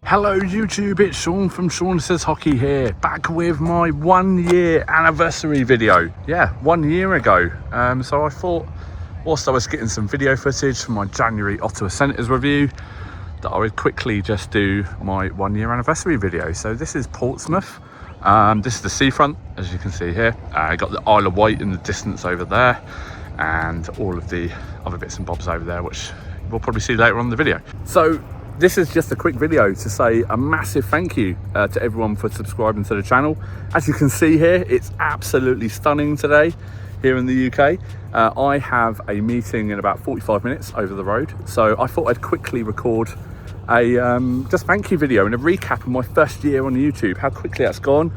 Hello YouTube, it's Sean from Sean Says Hockey here, back with my 1 year anniversary video. Yeah, 1 year ago. So I thought, whilst I was getting some video footage from my January Ottawa Senators review, that I would quickly just do my 1 year anniversary video. So this is Portsmouth. This is the seafront, as you can see here. Got the Isle of Wight in the distance over there, and all of the other bits and bobs over there, which we'll probably see later on in the video. So this is just a quick video to say a massive thank you to everyone for subscribing to the channel. As you can see here, it's absolutely stunning today here in the UK. I have a meeting in about 45 minutes over the road, so I thought I'd quickly record a just thank you video and a recap of my first year on YouTube, how quickly that's gone.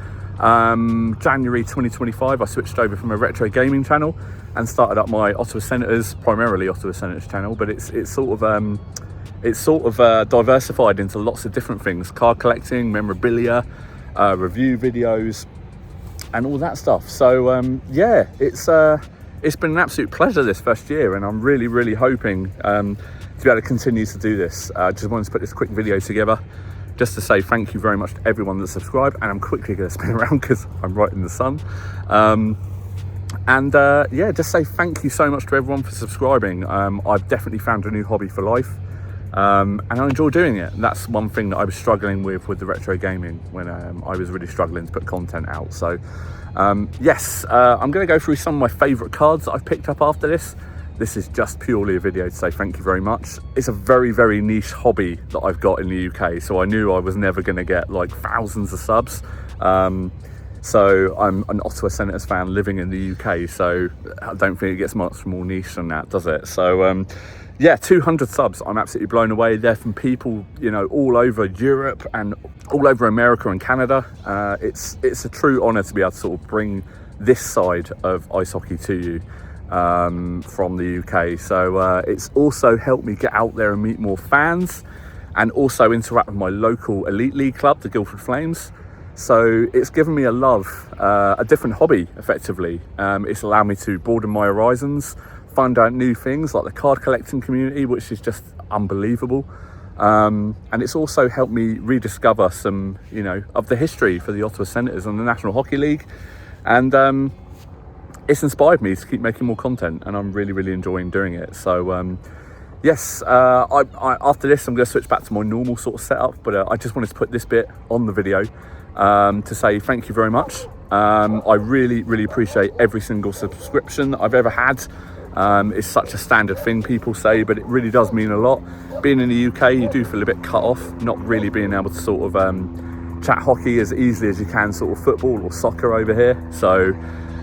January 2025, I switched over from a retro gaming channel and started up my Ottawa Senators, primarily Ottawa Senators channel, but it's sort of diversified into lots of different things: card collecting, memorabilia, review videos, and all that stuff. So yeah, it's been an absolute pleasure this first year, and I'm really hoping to be able to continue to do this. Just wanted to put this quick video together just to say thank you very much to everyone that subscribed, and I'm quickly going to spin around because I'm right in the sun. Yeah, just say thank you so much to everyone for subscribing. I've definitely found a new hobby for life. And I enjoy doing it. And that's one thing that I was struggling with the retro gaming when I was really struggling to put content out. So yes, I'm going to go through some of my favourite cards that I've picked up after this. This is just purely a video to say thank you very much. It's a very niche hobby that I've got in the UK, so I knew I was never going to get like thousands of subs. So I'm an Ottawa Senators fan living in the UK, so I don't think it gets much more niche than that, does it? So yeah, 200 subs. I'm absolutely blown away. They're from people, you know, all over Europe and all over America and Canada. It's a true honour to be able to sort of bring this side of ice hockey to you from the UK. So it's also helped me get out there and meet more fans, and also interact with my local elite league club, the Guildford Flames. So it's given me a different hobby, effectively. It's allowed me to broaden my horizons, find out new things like the card collecting community, which is just unbelievable. And it's also helped me rediscover some, you know, of the history for the Ottawa Senators and the National Hockey League. And it's inspired me to keep making more content, and I'm really enjoying doing it. So yes, after this, I'm going to switch back to my normal sort of setup, but I just wanted to put this bit on the video to say thank you very much. I really appreciate every single subscription that I've ever had. It's such a standard thing people say, but it really does mean a lot. Being in the UK, you do feel a bit cut off, not really being able to sort of chat hockey as easily as you can sort of football or soccer over here. So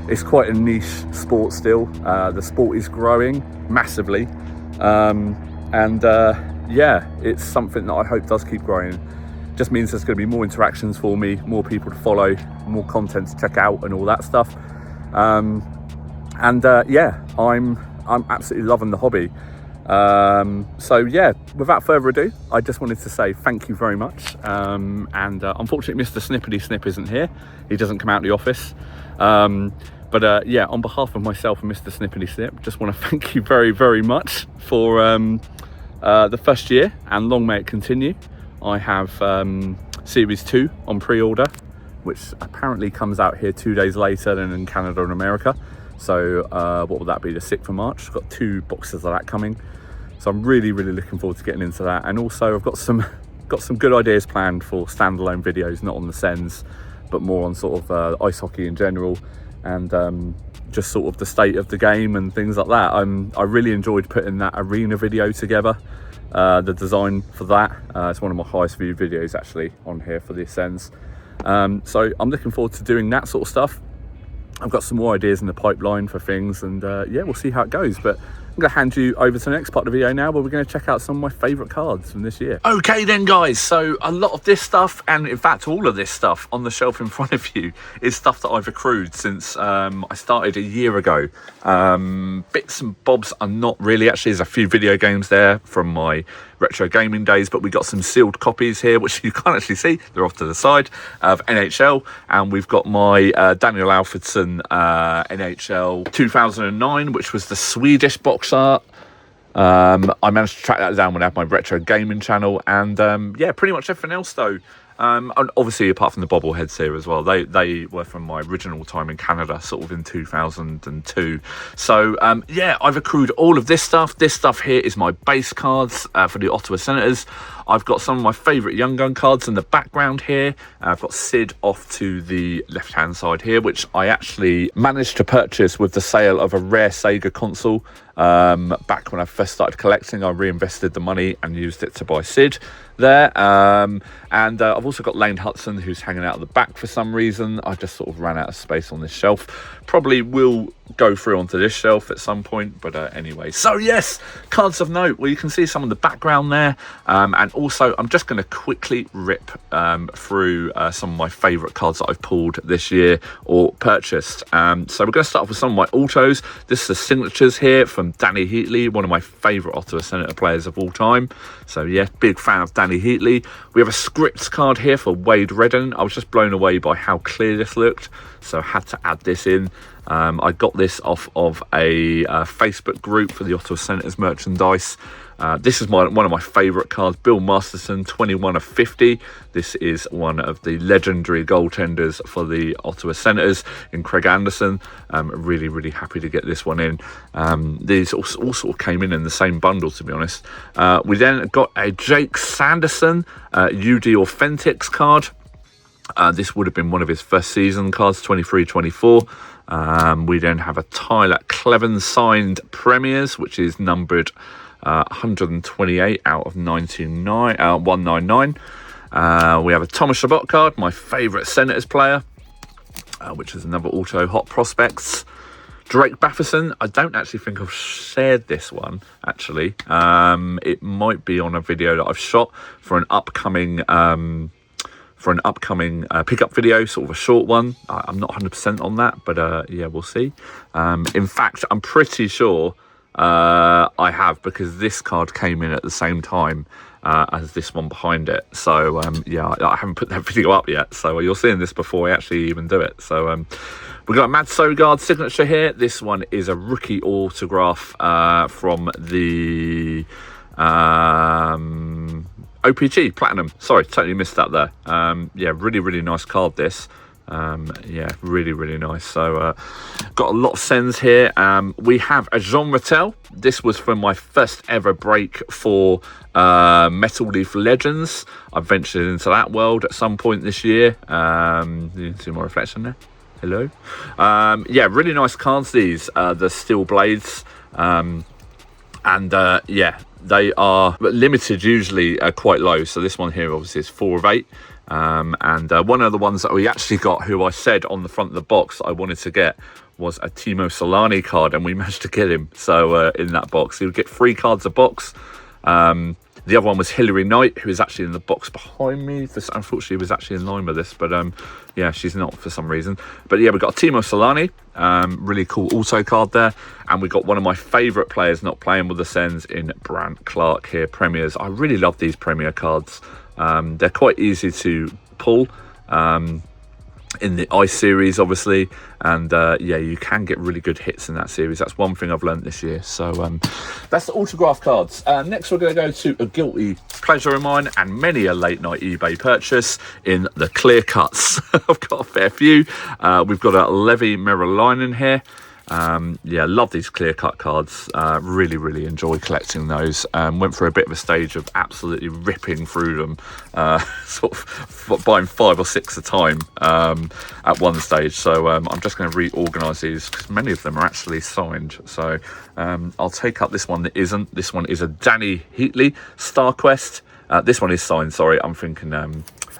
it's quite a niche sport still. The sport is growing massively, yeah, it's something that I hope does keep growing. Just means there's going to be more interactions for me, more people to follow, more content to check out, and all that stuff. Yeah, I'm absolutely loving the hobby. So yeah, without further ado, I just wanted to say thank you very much. Unfortunately, Mr. Snippety Snip isn't here. He doesn't come out of the office. Yeah, on behalf of myself and Mr. Snippety Snip, just want to thank you very much for the first year, and long may it continue. I have Series 2 on pre-order, which apparently comes out here 2 days later than in Canada and America. So what will that be, the 6th of March? I've got 2 boxes of that coming. So I'm really looking forward to getting into that. And also I've got some good ideas planned for standalone videos, not on the Sens, but more on sort of ice hockey in general, and just sort of the state of the game and things like that. I really enjoyed putting that arena video together. The design for that, it's one of my highest viewed videos actually on here for the Sens. So I'm looking forward to doing that sort of stuff. I've got some more ideas in the pipeline for things, and yeah, we'll see how it goes. But I'm going to hand you over to the next part of the video now, where we're going to check out some of my favourite cards from this year. Okay then guys, so a lot of this stuff, and in fact all of this stuff on the shelf in front of you, is stuff that I've accrued since I started a year ago. Bits and bobs are not really, actually there's a few video games there from my retro gaming days, but we got some sealed copies here, which you can't actually see, they're off to the side, of NHL, and we've got my Daniel Alfredsson NHL 2009, which was the Swedish box art. I managed to track that down when I had my retro gaming channel, and yeah, pretty much everything else though. And obviously, apart from the bobbleheads here as well, they were from my original time in Canada, sort of in 2002. So yeah, I've accrued all of this stuff. This stuff here is my base cards for the Ottawa Senators. I've got some of my favourite Young Gun cards in the background here. I've got Sid off to the left-hand side here, which I actually managed to purchase with the sale of a rare Sega console. Back when I first started collecting, I reinvested the money and used it to buy Sid there. And I've also got Lane Hudson, who's hanging out at the back for some reason. I just sort of ran out of space on this shelf. Probably will go through onto this shelf at some point, but anyway. So yes, cards of note. Well, you can see some of the background there, and also I'm just going to quickly rip through some of my favourite cards that I've pulled this year or purchased. So we're going to start off with some of my autos. This is the signatures here from Danny Heatley, one of my favourite Ottawa Senator players of all time. So yeah, big fan of Danny Heatley. We have a scripts card here for Wade Redden. I was just blown away by how clear this looked, so I had to add this in. I got this off of a Facebook group for the Ottawa Senators merchandise. This is one of my favourite cards, Bill Masterson, 21 of 50. This is one of the legendary goaltenders for the Ottawa Senators in Craig Anderson. Really, really happy to get this one in. These all sort of came in the same bundle, to be honest. We then got a Jake Sanderson UD Authentics card. This would have been one of his first season cards, 23-24. We then have a Tyler Cleven signed Premiers, which is numbered 128 out of 199. We have a Thomas Chabot card, my favourite Senators player, which is another auto Hot Prospects. Drake Batherson, I don't actually think I've shared this one, actually. It might be on a video that I've shot for an upcoming pickup video, sort of a short one. I'm not 100% on that, but yeah, we'll see. In fact, I'm pretty sure I have, because this card came in at the same time as this one behind it. So yeah, I haven't put that video up yet, so you're seeing this before I actually even do it. So we've got a Mad Sogard signature here. This one is a rookie autograph from the o-pee-chee Platinum. Sorry, totally missed that there. Yeah, really, really nice card this. Yeah, really, really nice. So got a lot of sends here. We have a Jean Rattel. This was from my first ever break for Metal Leaf Legends. I ventured into that world at some point this year. You can see my reflection there. Hello. Yeah, really nice cards these, the Steel Blades. And yeah, they are limited, usually quite low. So this one here obviously is 4 of 8. And one of the ones that we actually got, who I said on the front of the box I wanted to get, was a Timo Solani card, and we managed to get him. So in that box, he would get 3 cards a box. The other one was Hillary Knight, who is actually in the box behind me. This, unfortunately, was actually in line with this, but yeah, she's not for some reason. But yeah, we got Timo Solani, really cool auto card there, and we got one of my favourite players not playing with the Sens in Brant Clark here, Premiers. I really love these Premier cards. They're quite easy to pull in the Ice series, obviously, and yeah, you can get really good hits in that series. That's one thing I've learned this year. So that's the autograph cards. Next, we're going to go to a guilty pleasure of mine and many a late night eBay purchase in the clear cuts. I've got a fair few. We've got a Levi Merrilainen here. Yeah, love these clear cut cards. Really, really enjoy collecting those. Went through a bit of a stage of absolutely ripping through them, sort of buying 5 or 6 at a time at one stage. So I'm just going to reorganise these, because many of them are actually signed. So I'll take up this one that isn't. This one is a Danny Heatley Star Quest. This one is signed, sorry. I'm thinking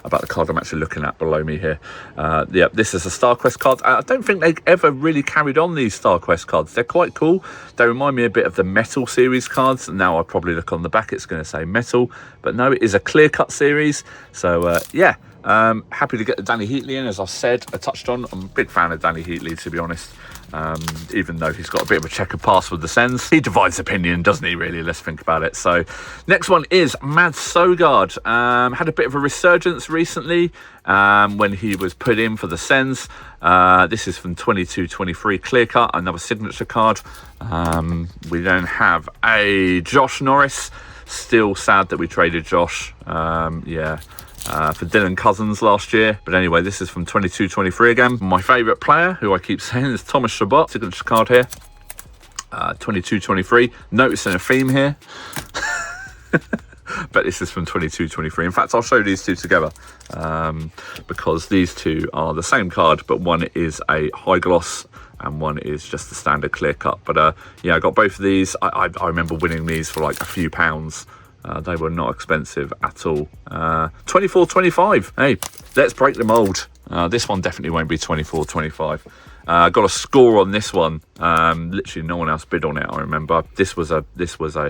about the card I'm actually looking at below me here. Yeah, this is a StarQuest card. I don't think they ever really carried on these StarQuest cards. They're quite cool. They remind me a bit of the Metal series cards. Now I probably look on the back, it's going to say Metal, but no, it is a clear cut series. So yeah, Happy to get the Danny Heatley in, as I said, I touched on. I'm a big fan of Danny Heatley, to be honest. Even though he's got a bit of a checkered past with the Sens. He divides opinion, doesn't he, really? Let's think about it. So, next one is Mads Søgaard. Had a bit of a resurgence recently when he was put in for the Sens. This is from 22-23 clear cut, another signature card. We then have a Josh Norris. Still sad that we traded Josh. For Dylan Cousins last year. But anyway, this is from 22-23 again. My favourite player, who I keep saying, is Thomas Chabot. Signature card here. 22-23. Noticing a theme here. But this is from 22-23. In fact, I'll show these two together because these two are the same card, but one is a high gloss and one is just a standard clear cut. But yeah, I got both of these. I remember winning these for like a few pounds. They were not expensive at all. 24-25. Hey, let's break the mold. This one definitely won't be 24-25. Got a score on this one. Literally no one else bid on it, I remember. This was a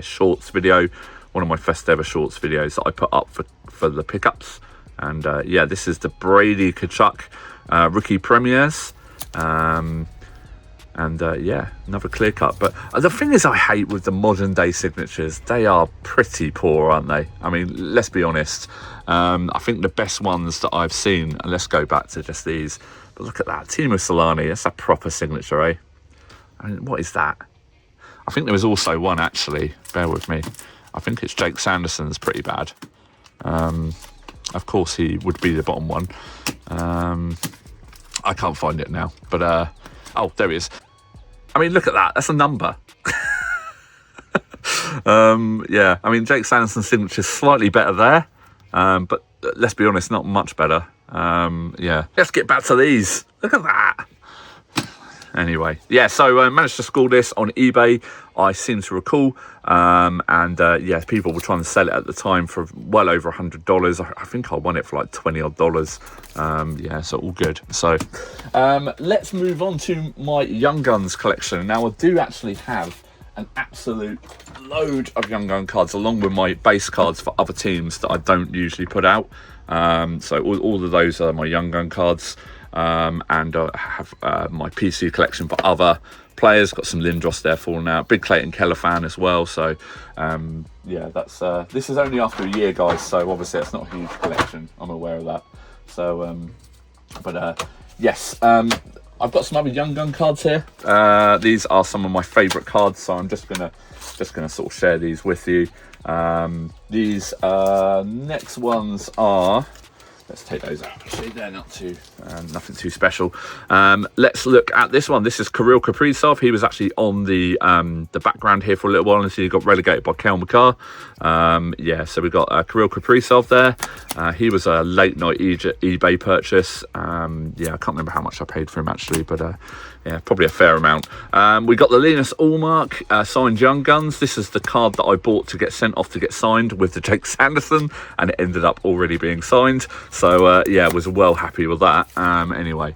shorts video, one of my first ever shorts videos that I put up for the pickups. And yeah, this is the Brady Tkachuk rookie premieres. Yeah, another clear cut. But the thing is, I hate with the modern day signatures, they are pretty poor, aren't they? I mean, let's be honest. I think the best ones that I've seen, and let's go back to just these, but look at that, Timo Solani, that's a proper signature, eh? I mean, what is that? I think there was also one, actually, bear with me. I think it's Jake Sanderson's pretty bad. Of course, he would be the bottom one. I can't find it now, but oh, there it is. I mean, look at that. That's a number. Yeah, I mean, Jake Sanderson's signature is slightly better there, but let's be honest, not much better. Yeah, let's get back to these. Look at that. Anyway, yeah, so I managed to score this on eBay, I seem to recall. Yeah, people were trying to sell it at the time for well over $100. I think I won it for like $20 odd. Yeah, so all good. So let's move on to my Young Guns collection. Now, I do actually have an absolute load of Young Gun cards along with my base cards for other teams that I don't usually put out. So all of those are my Young Gun cards. And I have my PC collection for other players. Got some Lindros there falling out. Big Clayton Keller fan as well. So yeah, that's this is only after a year, guys. So obviously it's not a huge collection. I'm aware of that. So yes, I've got some other Young Gun cards here. These are some of my favourite cards. So I'm just gonna sort of share these with you. These next ones are. Let's take those out. Actually, they're not too, nothing too special. Let's look at this one. This is Kirill Kaprizov. He was actually on the background here for a little while until he got relegated by Kel McCarr. Yeah, so we've got Kirill Kaprizov there. He was a late night eBay purchase. Yeah, I can't remember how much I paid for him actually, but yeah, probably a fair amount. We got the Linus Ullmark signed Young Guns. This is the card that I bought to get sent off to get signed with the Jake Sanderson, and it ended up already being signed. So yeah, was well happy with that. Anyway,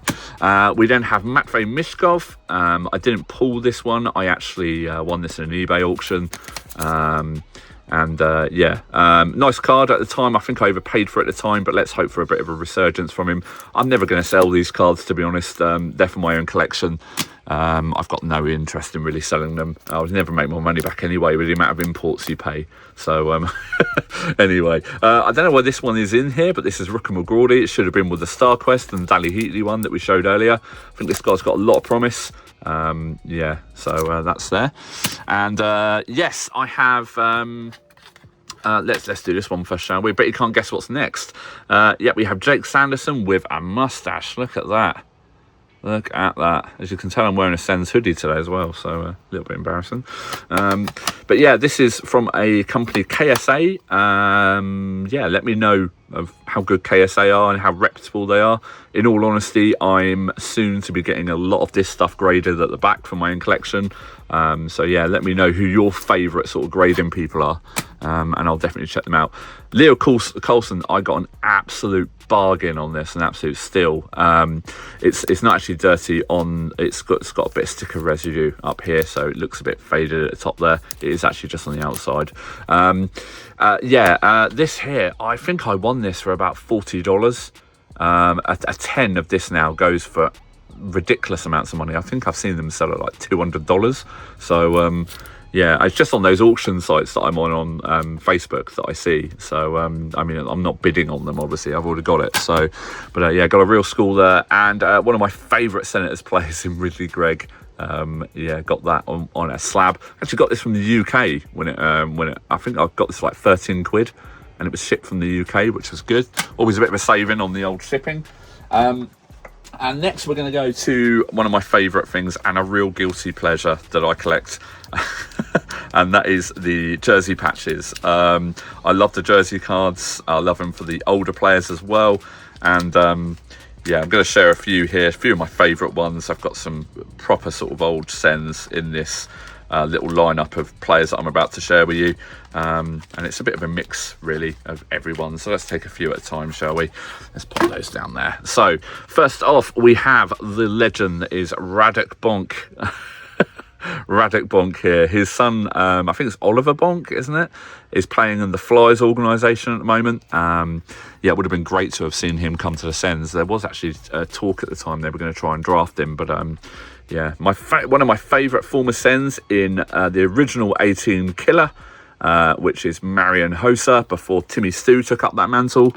we then have Matvey Mishkov. I didn't pull this one. I actually won this in an eBay auction. Yeah, nice card at the time. I think I overpaid for it at the time, but let's hope for a bit of a resurgence from him. I'm never going to sell these cards, to be honest. They're for my own collection. I've got no interest in really selling them. I would never make more money back anyway with the amount of imports you pay. So anyway, I don't know why this one is in here, but this is Rooker McGrawdy. It should have been with the Star Quest and the Danny Heatley one that we showed earlier. I think this guy's got a lot of promise. Yeah, so that's there. And yes, I have let's do this one first, shall we? Bet you can't guess what's next. Yeah, we have Jake Sanderson with a mustache. Look at that. Look at that. As you can tell, I'm wearing a Sens hoodie today as well, so a little bit embarrassing. But yeah, this is from a company, KSA. Yeah, let me know of how good KSA are and how reputable they are. In all honesty, I'm soon to be getting a lot of this stuff graded at the back for my own collection. So yeah, let me know who your favourite sort of grading people are. And I'll definitely check them out. Leo Coulson, I got an absolute bargain on this, an absolute steal. It's not actually dirty on, it's got a bit of sticker residue up here, so it looks a bit faded at the top there. It is actually just on the outside. Yeah, this here, I think I won this for about $40. A 10 of this now goes for ridiculous amounts of money. I think I've seen them sell at like $200. So yeah, it's just on those auction sites that I'm on Facebook that I see. So I mean, I'm not bidding on them, obviously, I've already got it. So but yeah, got a real school there, and one of my favorite Senators players in Ridley Gregg. Yeah, got that on a slab. Actually got this from the UK when it I think I got this for like 13 quid, and it was shipped from the UK, which was good. Always a bit of a saving on the old shipping. And next we're going to go to one of my favourite things and a real guilty pleasure that I collect. And that is the jersey patches. I love the jersey cards. I love them for the older players as well. And yeah, I'm going to share a few here, a few of my favourite ones. I've got some proper sort of old Sens in this little lineup of players that I'm about to share with you. And it's a bit of a mix, really, of everyone. So let's take a few at a time, shall we? Let's put those down there. So first off, we have the legend that is Radek Bonk. Radek Bonk here. His son, I think it's Oliver Bonk, isn't it? Is playing in the Flyers organisation at the moment. Yeah, it would have been great to have seen him come to the Sens. There was actually talk at the time they were going to try and draft him, but yeah, one of my favourite former Sens in the original 18 killer, which is Marian Hossa, before Timmy Stu took up that mantle.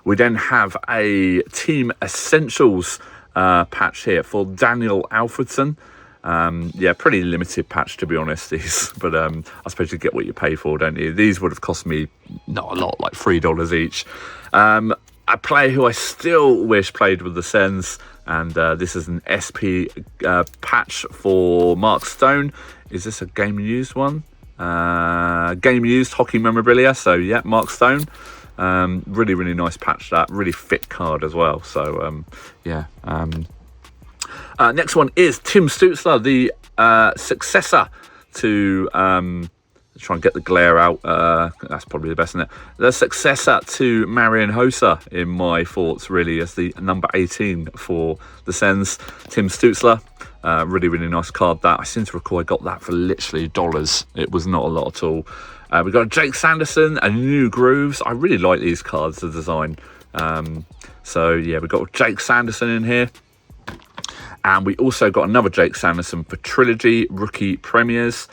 We then have a Team Essentials patch here for Daniel Alfredson. Yeah, pretty limited patch, to be honest, these, but I suppose you get what you pay for, don't you? These would have cost me not a lot, like $3 each. A player who I still wish played with the Sens, and this is an SP patch for Mark Stone. Is this a game used one? Game used hockey memorabilia. So yeah, Mark Stone. Really, really nice patch. That really fit card as well. So yeah. Next one is Tim Stutzler, the successor to try and get the glare out. That's probably the best, isn't it? The successor to Marian Hossa, in my thoughts, really, as the number 18 for the Sens. Tim Stutzler, really, really nice card. That I seem to recall I got that for literally dollars. It was not a lot at all. We've got Jake Sanderson and New Grooves. I really like these cards, the design. So yeah, we've got Jake Sanderson in here. And we also got another Jake Sanderson for Trilogy Rookie Premiers.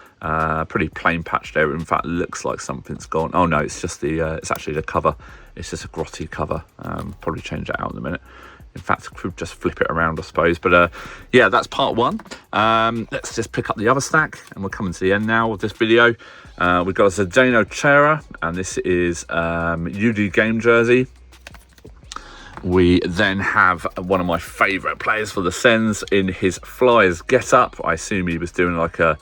Pretty plain patch there. In fact, looks like something's gone. Oh no, it's just the it's actually the cover. It's just a grotty cover. Probably change that out in a minute. In fact, could just flip it around, I suppose. But yeah, that's part one. Let's just pick up the other stack, and we're coming to the end now of this video. We've got a Zdeno Chara, and this is UD game jersey. We then have one of my favourite players for the Sens in his Flyers get-up. I assume he was doing like a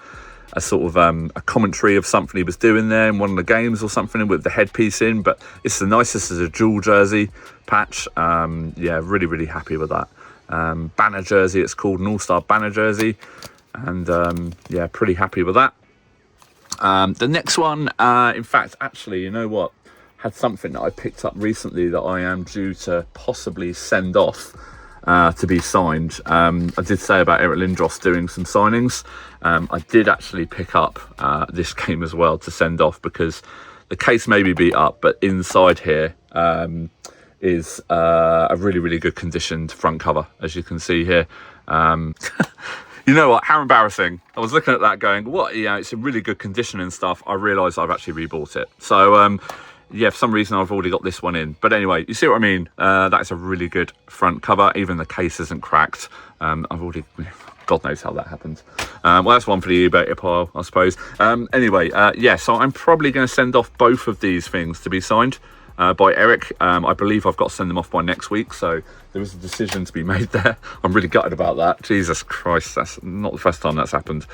sort of a commentary of something he was doing there in one of the games or something with the headpiece in. But it's the nicest as a dual jersey patch. Yeah, really, really happy with that. Banner jersey, it's called an All-Star banner jersey. And yeah, pretty happy with that. The next one, in fact, actually, you know what? Had something that I picked up recently that I am due to possibly send off to be signed. I did say about Eric Lindros doing some signings. I did actually pick up this game as well to send off, because the case may be beat up, but inside here is a really, really good conditioned front cover, as you can see here. You know what? How embarrassing. I was looking at that going, what? You know, it's in really good condition and stuff. I realised I've actually rebought it. So, yeah, for some reason I've already got this one in. But anyway, you see what I mean? That's a really good front cover. Even the case isn't cracked. I've already... God knows how that happened. Well, that's one for the eBay pile, I suppose. Anyway, yeah, so I'm probably going to send off both of these things to be signed by Eric. I believe I've got to send them off by next week. So there is a decision to be made there. I'm really gutted about that. Jesus Christ, that's not the first time that's happened.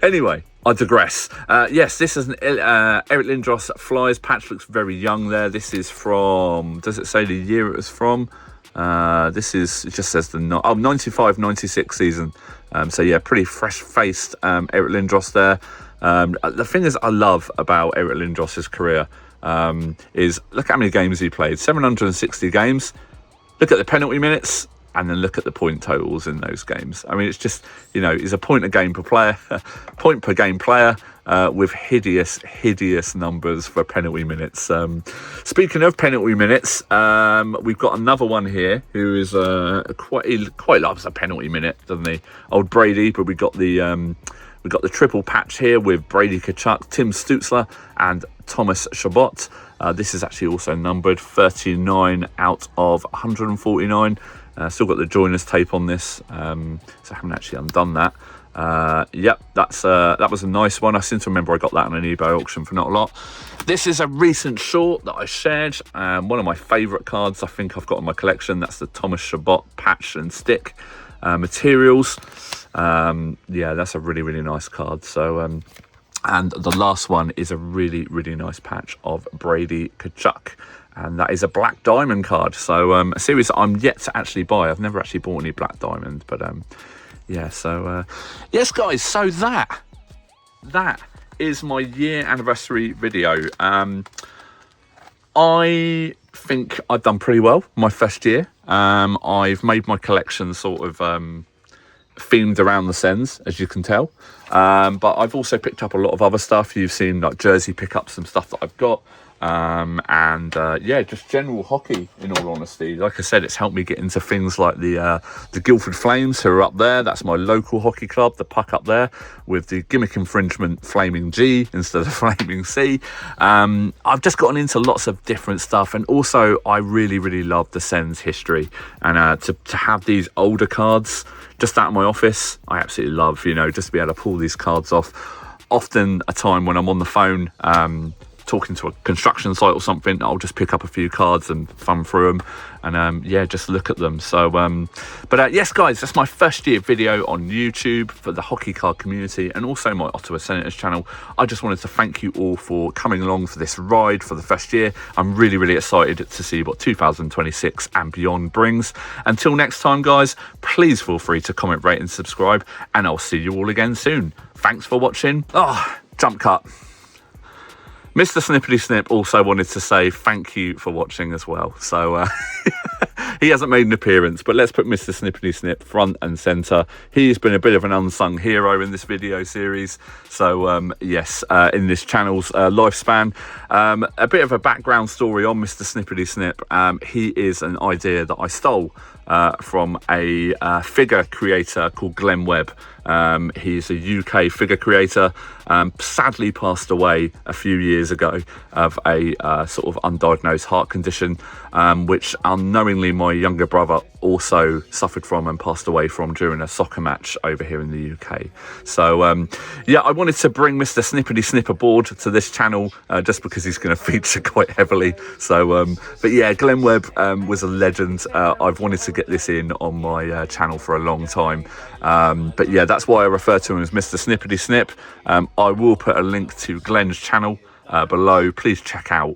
Anyway, I digress. Yes, this is an Eric Lindros Flyers patch. Looks very young there. This is from, does it say the year it was from? This is, it just says the 95-96 season. So yeah, pretty fresh-faced Eric Lindros there. The thing is I love about Eric Lindros' career is look how many games he played. 760 games. Look at the penalty minutes. and then look at the point totals in those games. I mean, it's just, you know, it's a point per game player, with hideous numbers for penalty minutes. Speaking of penalty minutes, we've got another one here who is quite loves a penalty minute, doesn't he? Old Brady, but we've got the triple patch here with Brady Tkachuk, Tim Stutzler, and Thomas Chabot. This is actually also numbered 39 out of 149. Still got the joiners tape on this, so I haven't actually undone that. Yep, that was a nice one. I seem to remember I got that on an eBay auction for not a lot. This is a recent short that I shared. One of my favourite cards I think I've got in my collection. That's the Thomas Chabot patch and stick materials. Yeah, that's a really nice card. So and the last one is a really nice patch of Brady Tkachuk, and that is a black diamond card. So a series that I'm yet to actually buy. I've never actually bought any black diamond, but yeah. So yes, guys. So that is my year anniversary video. I think I've done pretty well my first year. I've made my collection sort of themed around the Sens, as you can tell, but I've also picked up a lot of other stuff. You've seen like jersey pickups, some stuff that I've got, and yeah, just general hockey, in all honesty. Like I said, it's helped me get into things like the Guildford Flames, who are up there. That's my local hockey club, the Puck up there, with the gimmick infringement Flaming G instead of Flaming C. I've just gotten into lots of different stuff, and also I really love the Sens history, and to have these older cards just out of my office, I absolutely love, you know, just to be able to pull these cards off. Often a time when I'm on the phone talking to a construction site or something, I'll just pick up a few cards and thumb through them, and yeah, just look at them. So but yes, guys, that's my first year video on YouTube for the hockey card community, and also my Ottawa Senators channel. I just wanted to thank you all for coming along for this ride for the first year. I'm really excited to see what 2026 and beyond brings. Until next time, guys, please feel free to comment, rate and subscribe, and I'll see you all again soon. Thanks for watching. Jump cut. Mr. Snippety Snip also wanted to say thank you for watching as well. So he hasn't made an appearance, but let's put Mr. Snippety Snip front and centre. He's been a bit of an unsung hero in this video series. So yes, in this channel's lifespan, a bit of a background story on Mr. Snippety Snip. He is an idea that I stole from a figure creator called Glenn Webb. He's a UK figure creator, sadly passed away a few years ago of a sort of undiagnosed heart condition, which unknowingly my younger brother also suffered from and passed away from during a soccer match over here in the UK. So yeah, I wanted to bring Mr. Snippety Snip aboard to this channel just because he's going to feature quite heavily. So but yeah, Glenn Webb was a legend. I've wanted to get this in on my channel for a long time, but yeah, that's why I refer to him as Mr. Snippety Snip. I will put a link to Glenn's channel below. Please check out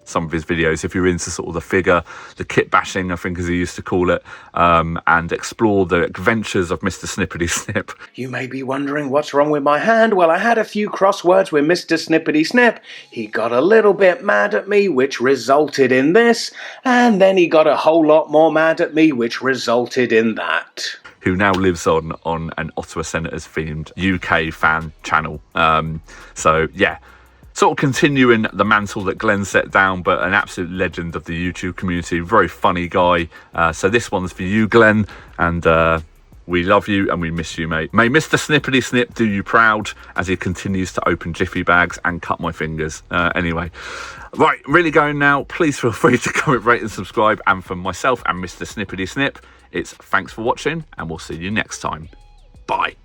some of his videos if you're into sort of the figure, the kit bashing, I think as he used to call it, and explore the adventures of Mr. Snippety Snip. You may be wondering what's wrong with my hand. Well, I had a few crosswords with Mr. Snippety Snip. He got a little bit mad at me, which resulted in this, and then he got a whole lot more mad at me, which resulted in that. Who now lives on an Ottawa Senators themed UK fan channel. So yeah, sort of continuing the mantle that Glenn set down, but an absolute legend of the YouTube community. Very funny guy. So this one's for you, Glenn, and we love you and we miss you, mate. May Mr. Snippety Snip do you proud as he continues to open jiffy bags and cut my fingers. Anyway, right, really going now. Please feel free to comment, rate and subscribe. And from myself and Mr. Snippety Snip, it's thanks for watching, and we'll see you next time. Bye.